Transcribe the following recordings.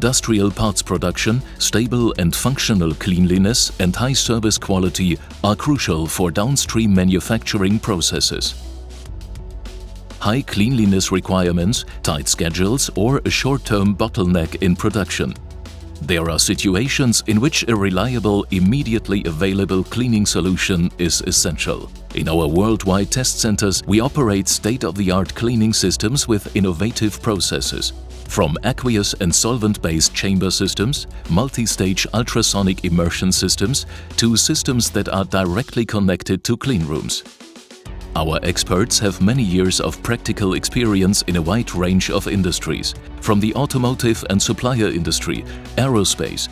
industrial parts production, stable and functional cleanliness and high service quality are crucial for downstream manufacturing processes. High cleanliness requirements, tight schedules, or a short-term bottleneck in production. There are situations in which a reliable, immediately available cleaning solution is essential. In our worldwide test centers, we operate state-of-the-art cleaning systems with innovative processes. From aqueous and solvent-based chamber systems, multi-stage ultrasonic immersion systems, to systems that are directly connected to cleanrooms. Our experts have many years of practical experience in a wide range of industries, from the automotive and supplier industry, aerospace,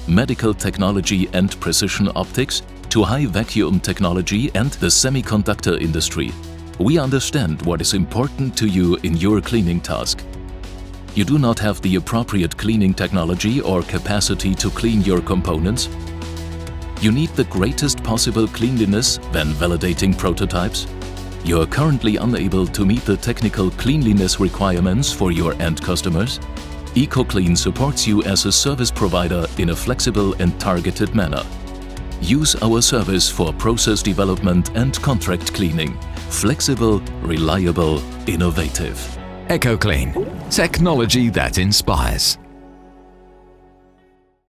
medical technology and precision optics, to high vacuum technology and the semiconductor industry. We understand what is important to you in your cleaning task. You do not have the appropriate cleaning technology or capacity to clean your components? You need the greatest possible cleanliness when validating prototypes? You are currently unable to meet the technical cleanliness requirements for your end customers? Ecoclean supports you as a service provider in a flexible and targeted manner. Use our service for process development and contract cleaning. Flexible, reliable, innovative. Ecoclean. Technology that inspires.